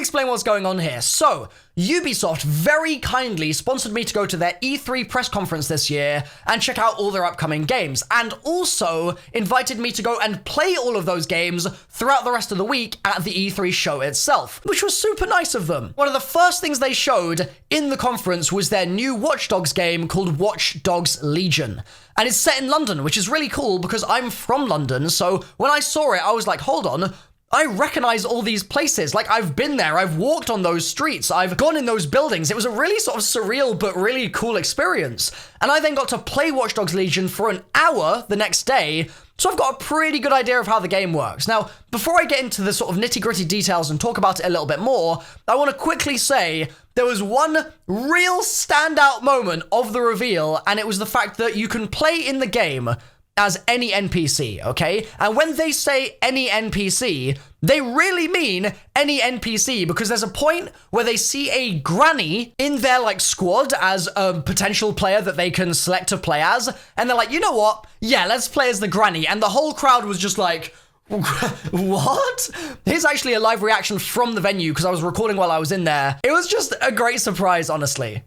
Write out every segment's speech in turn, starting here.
explain what's going on here. So, Ubisoft very kindly sponsored me to go to their E3 press conference this year and check out all their upcoming games, and also invited me to go and play all of those games throughout the rest of the week at the E3 show itself, which was super nice of them. One of the first things they showed in the conference was their new Watch Dogs game called Watch Dogs Legion. And it's set in London, which is really cool because I'm from London, so when I saw it, I was like, hold on, I recognize all these places. Like, I've been there, I've walked on those streets, I've gone in those buildings. It was a really sort of surreal but really cool experience. And I then got to play Watch Dogs Legion for an hour the next day, so I've got a pretty good idea of how the game works. Now, before I get into the sort of nitty-gritty details and talk about it a little bit more, I want to quickly say there was one real standout moment of the reveal, and it was the fact that you can play in the game as any NPC, okay? And when they say any NPC, they really mean any NPC, because there's a point where they see a granny in their, like, squad as a potential player that they can select to play as, and they're like, you know what? Yeah, let's play as the granny. And the whole crowd was just like, what? Here's actually a live reaction from the venue, because I was recording while I was in there. It was just a great surprise, honestly.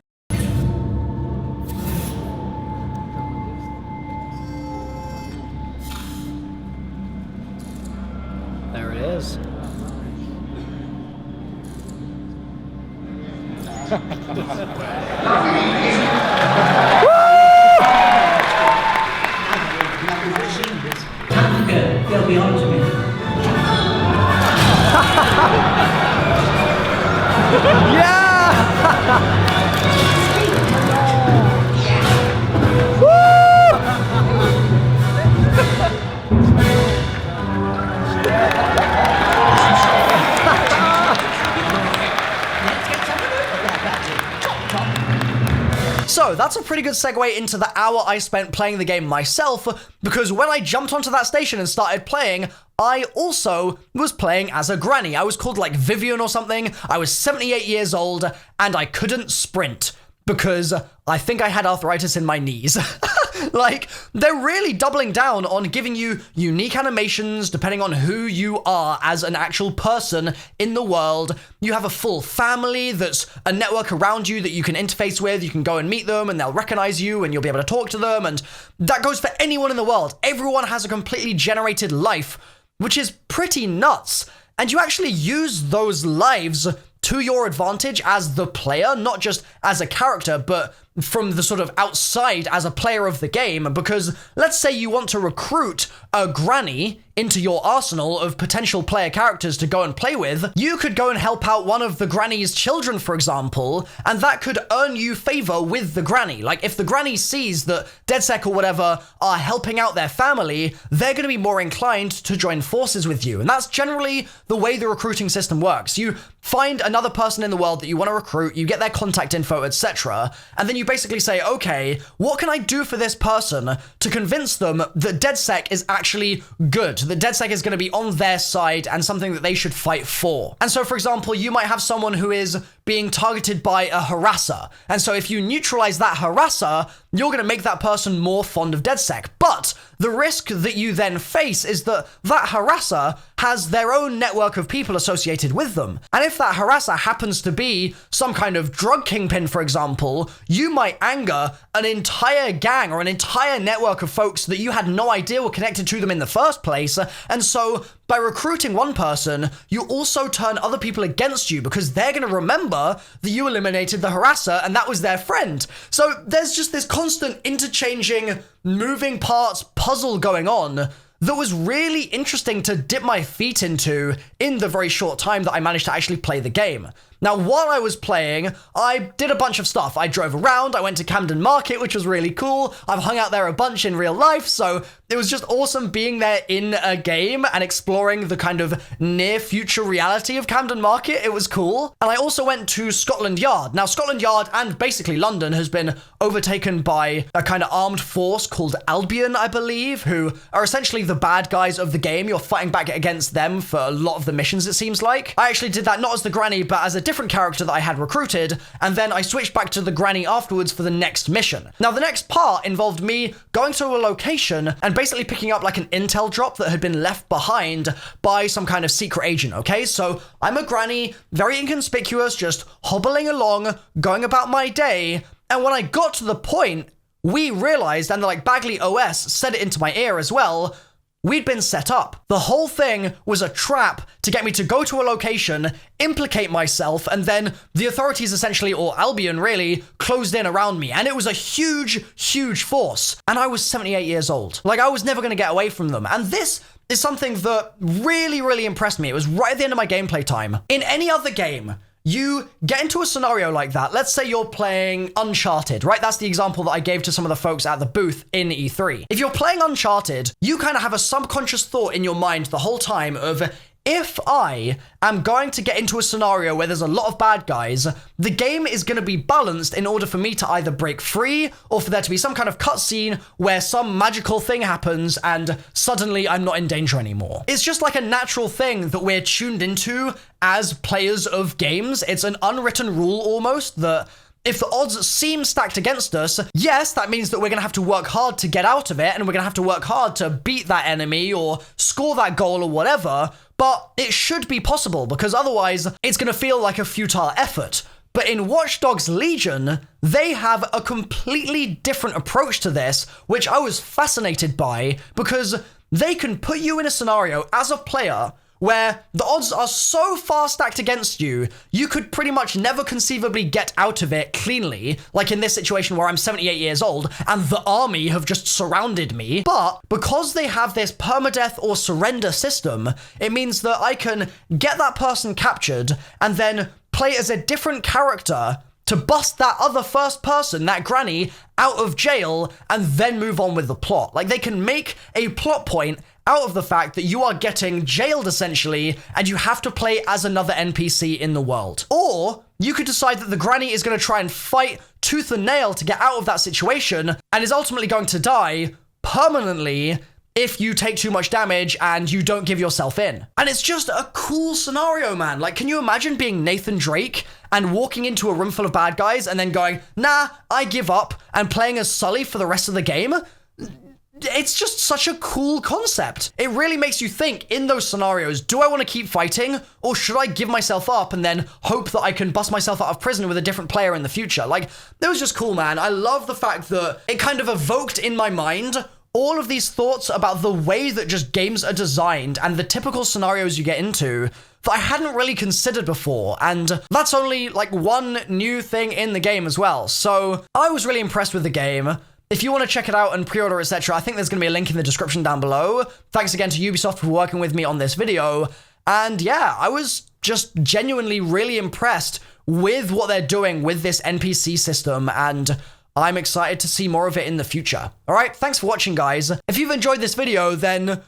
There it is. They'll be on to me. Yeah! So that's a pretty good segue into the hour I spent playing the game myself, because when I jumped onto that station and started playing, I also was playing as a granny. I was called like Vivian or something. I was 78 years old and I couldn't sprint because I think I had arthritis in my knees. Like, they're really doubling down on giving you unique animations depending on who you are as an actual person in the world. You have a full family that's a network around you that you can interface with. You can go and meet them and they'll recognize you and you'll be able to talk to them. And that goes for anyone in the world. Everyone has a completely generated life, which is pretty nuts. And you actually use those lives to your advantage as the player, not just as a character, but from the sort of outside as a player of the game, because let's say you want to recruit a granny into your arsenal of potential player characters to go and play with, you could go and help out one of the granny's children, for example, and that could earn you favor with the granny. Like, if the granny sees that DedSec or whatever are helping out their family, they're going to be more inclined to join forces with you. And that's generally the way the recruiting system works. You find another person in the world that you want to recruit, you get their contact info, etc., and then you basically say, okay, what can I do for this person to convince them that DedSec is actually good, that DedSec is going to be on their side and something that they should fight for. And so, for example, you might have someone who is being targeted by a harasser, and so if you neutralize that harasser, you're going to make that person more fond of DedSec. But the risk that you then face is that that harasser has their own network of people associated with them. And if that harasser happens to be some kind of drug kingpin, for example, you might anger an entire gang or an entire network of folks that you had no idea were connected to them in the first place. And so by recruiting one person, you also turn other people against you because they're going to remember that you eliminated the harasser and that was their friend. So there's just this constant interchanging, moving parts puzzle going on that was really interesting to dip my feet into in the very short time that I managed to actually play the game. Now, while I was playing, I did a bunch of stuff. I drove around, I went to Camden Market, which was really cool. I've hung out there a bunch in real life, so it was just awesome being there in a game and exploring the kind of near future reality of Camden Market. It was cool. And I also went to Scotland Yard. Now, Scotland Yard and basically London has been overtaken by a kind of armed force called Albion, I believe, who are essentially the bad guys of the game. You're fighting back against them for a lot of the missions, it seems like. I actually did that not as the granny, but as a different character that I had recruited, and then I switched back to the granny afterwards for the next mission. Now, the next part involved me going to a location and basically picking up like an intel drop that had been left behind by some kind of secret agent, okay? So I'm a granny, very inconspicuous, just hobbling along, going about my day, and when I got to the point, we realized, and like Bagley OS said it into my ear as well, we'd been set up. The whole thing was a trap to get me to go to a location, implicate myself, and then the authorities essentially, or Albion really, closed in around me. And it was a huge, huge force. And I was 78 years old. Like, I was never going to get away from them. And this is something that really, really impressed me. It was right at the end of my gameplay time. In any other game, you get into a scenario like that. Let's say you're playing Uncharted, right? That's the example that I gave to some of the folks at the booth in E3. If you're playing Uncharted, you kind of have a subconscious thought in your mind the whole time of, if I am going to get into a scenario where there's a lot of bad guys, the game is going to be balanced in order for me to either break free or for there to be some kind of cutscene where some magical thing happens and suddenly I'm not in danger anymore. It's just like a natural thing that we're tuned into as players of games. It's an unwritten rule almost that if the odds seem stacked against us, yes, that means that we're going to have to work hard to get out of it, and we're going to have to work hard to beat that enemy or score that goal or whatever, but it should be possible, because otherwise it's going to feel like a futile effort. But in Watch Dogs Legion, they have a completely different approach to this, which I was fascinated by, because they can put you in a scenario as a player where the odds are so far stacked against you, you could pretty much never conceivably get out of it cleanly, like in this situation where I'm 78 years old and the army have just surrounded me. But because they have this permadeath or surrender system, it means that I can get that person captured and then play as a different character to bust that other first person, that granny, out of jail and then move on with the plot. Like, they can make a plot point out of the fact that you are getting jailed essentially and you have to play as another NPC in the world. Or you could decide that the granny is going to try and fight tooth and nail to get out of that situation and is ultimately going to die permanently if you take too much damage and you don't give yourself in. And it's just a cool scenario, man. Like, can you imagine being Nathan Drake and walking into a room full of bad guys and then going, nah, I give up, and playing as Sully for the rest of the game? It's just such a cool concept. It really makes you think in those scenarios, do I want to keep fighting or should I give myself up and then hope that I can bust myself out of prison with a different player in the future? Like, it was just cool, man. I love the fact that it kind of evoked in my mind all of these thoughts about the way that just games are designed and the typical scenarios you get into that I hadn't really considered before. And that's only like one new thing in the game as well. So I was really impressed with the game. If you want to check it out and pre-order, etc., I think there's going to be a link in the description down below. Thanks again to Ubisoft for working with me on this video. And yeah, I was just genuinely really impressed with what they're doing with this NPC system, and I'm excited to see more of it in the future. All right, thanks for watching, guys. If you've enjoyed this video, then,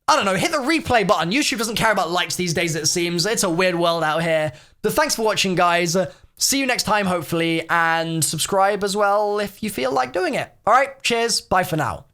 I don't know, hit the replay button. YouTube doesn't care about likes these days, it seems. It's a weird world out here. But thanks for watching, guys. See you next time, hopefully, and subscribe as well if you feel like doing it. All right, cheers. Bye for now.